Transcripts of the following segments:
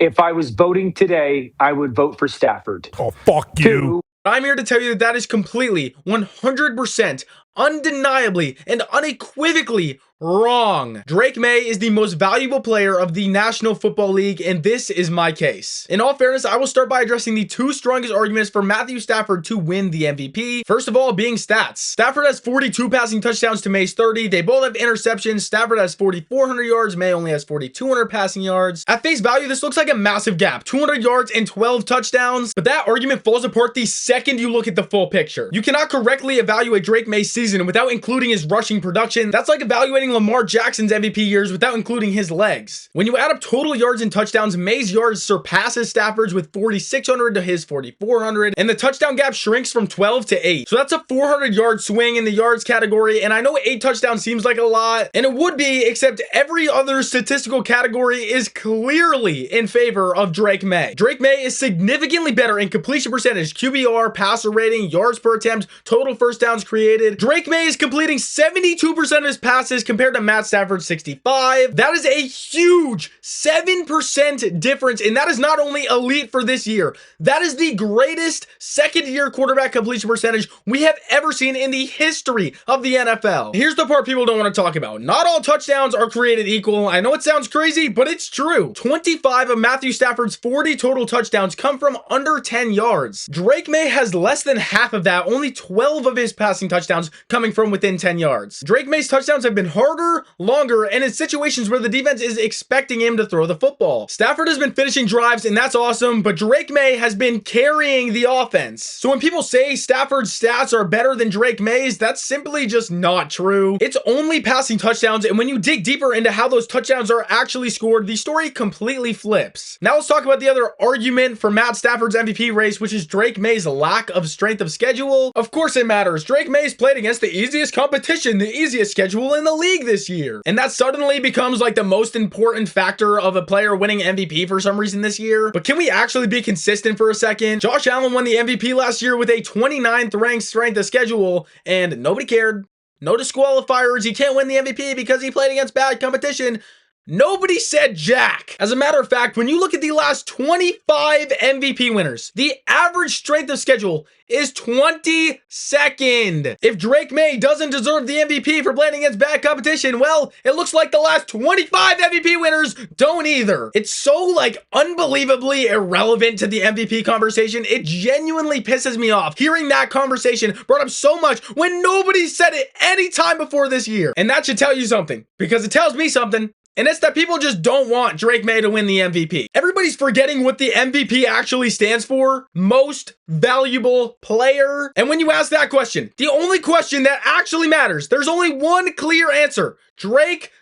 If I was voting today, I would vote for Stafford. Oh, fuck you. 2, I'm here to tell you that that is completely, 100%, undeniably, and unequivocally wrong. Drake Maye is the most valuable player of the National Football League, and this is my case. In all fairness, I will start by addressing the two strongest arguments for Matthew Stafford to win the MVP. First of all, being stats. Stafford has 42 passing touchdowns to Maye's 30. They both have interceptions. Stafford has 4,400 yards. Maye only has 4,200 passing yards. At face value, this looks like a massive gap. 200 yards and 12 touchdowns. But that argument falls apart the second you look at the full picture. You cannot correctly evaluate Drake Maye's season without including his rushing production. That's like evaluating Lamar Jackson's MVP years without including his legs. When you add up total yards and touchdowns, Maye's yards surpasses Stafford's with 4,600 to his 4,400, and the touchdown gap shrinks from 12 to 8. So that's a 400-yard swing in the yards category, and I know 8 touchdowns seems like a lot, and it would be, except every other statistical category is clearly in favor of Drake Maye. Drake Maye is significantly better in completion percentage, QBR, passer rating, yards per attempt, total first downs created. Drake Maye is completing 72% of his passes compared to Matt Stafford 65. That is a huge 7% difference, and that is not only elite for this year, that is the greatest second-year quarterback completion percentage we have ever seen in the history of the NFL. Here's the part people don't want to talk about. Not all touchdowns are created equal. I know it sounds crazy, but it's true. 25 of Matthew Stafford's 40 total touchdowns come from under 10 yards. Drake Maye has less than half of that, only 12 of his passing touchdowns coming from within 10 yards. Drake Maye's touchdowns have been harder, longer, and in situations where the defense is expecting him to throw the football. Stafford has been finishing drives, and that's awesome, but Drake Maye has been carrying the offense. So when people say Stafford's stats are better than Drake Maye's, that's simply just not true. It's only passing touchdowns, and when you dig deeper into how those touchdowns are actually scored, the story completely flips. Now let's talk about the other argument for Matt Stafford's MVP race, which is Drake Maye's lack of strength of schedule. Of course it matters. Drake Maye's played against the easiest competition, the easiest schedule in the league this year. And that suddenly becomes like the most important factor of a player winning MVP for some reason this year. But can we actually be consistent for a second? Josh Allen won the MVP last year with a 29th ranked strength of schedule, and nobody cared. No disqualifiers. He can't win the MVP because he played against bad competition. Nobody said jack. As a matter of fact, when you look at the last 25 MVP winners, the average strength of schedule is 22nd. If Drake Maye doesn't deserve the MVP for playing against bad competition, well, it looks like the last 25 MVP winners don't either. It's so like unbelievably irrelevant to the MVP conversation. It genuinely pisses me off hearing that conversation brought up so much when nobody said it any time before this year. And that should tell you something, because it tells me something. And it's that people just don't want Drake Maye to win the MVP. Everybody's forgetting what the MVP actually stands for. Most valuable player. And when you ask that question, the only question that actually matters, there's only one clear answer. Drake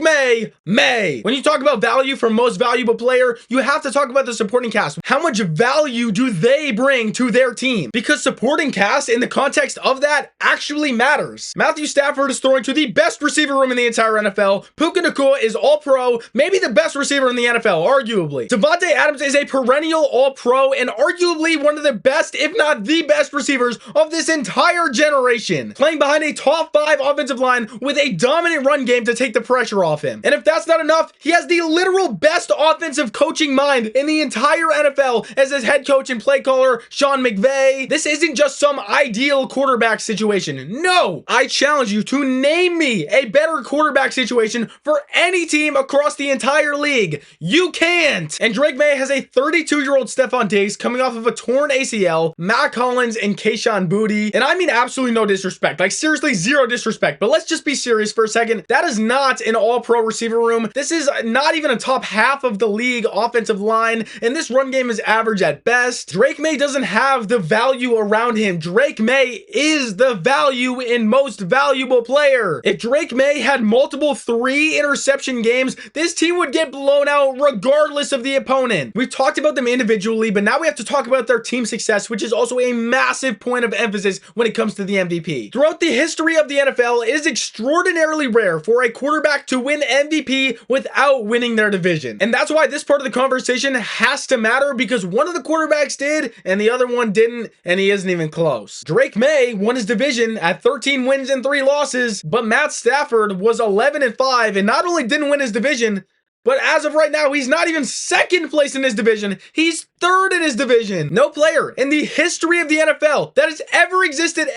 Maye. When you talk about value for most valuable player, you have to talk about the supporting cast. How much value do they bring to their team? Because supporting cast in the context of that actually matters. Matthew Stafford is throwing to the best receiver room in the entire NFL. Puka Nacua is all-pro, maybe the best receiver in the NFL, arguably. Devonte Adams is a perennial all-pro and arguably one of the best, if not the best receivers of this entire generation. Playing behind a top 5 offensive line with a dominant run game to take the pressure off him. And if that's not enough, he has the literal best offensive coaching mind in the entire NFL as his head coach and play caller, Sean Mcvay. This isn't just some ideal quarterback situation. No, I challenge you to name me a better quarterback situation for any team across the entire league. You can't. And Drake Maye has a 32-year-old Stephon Diggs coming off of a torn ACL, Matt Collins and Kayshon Boutte. And I mean absolutely no disrespect, like seriously zero disrespect, but let's just be serious for a second. That is not an all-pro receiver room. This is not even a top half of the league offensive line, and this run game is average at best. Drake Maye doesn't have the value around him. Drake Maye is the value in most valuable player. If Drake Maye had multiple 3-interception games, this team would get blown out regardless of the opponent. We've talked about them individually, but now we have to talk about their team success, which is also a massive point of emphasis when it comes to the MVP. Throughout the history of the NFL, it is extraordinarily rare for a quarterback to win MVP without winning their division. And that's why this part of the conversation has to matter, because one of the quarterbacks did and the other one didn't, and he isn't even close. Drake Maye won his division at 13 wins and 3 losses, but Matt Stafford was 11-5 and not only didn't win his division, But as of right now, he's not even second place in his division. He's third in his division. No player in the history of the NFL that has ever existed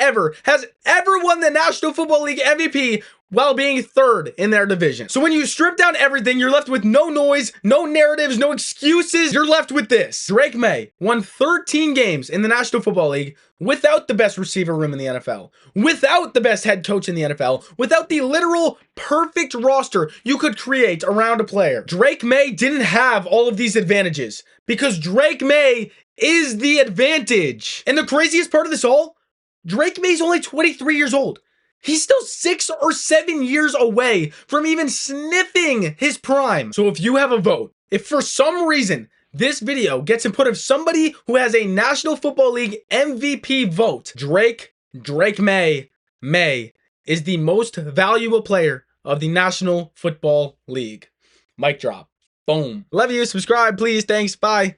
has ever won the National Football League MVP while being third in their division. So when you strip down everything, you're left with no noise, no narratives, no excuses. You're left with this. Drake Maye won 13 games in the National Football League without the best receiver room in the NFL, without the best head coach in the NFL, without the literal perfect roster you could create around a player. Drake Maye didn't have all of these advantages because Drake Maye is the advantage. And the craziest part of this all, Drake Maye's only 23 years old. He's still 6 or 7 years away from even sniffing his prime. So if you have a vote, if for some reason this video gets input of somebody who has a National Football League MVP vote, Drake Maye is the most valuable player of the National Football League. Mic drop. Boom. Love you. Subscribe, please. Thanks. Bye.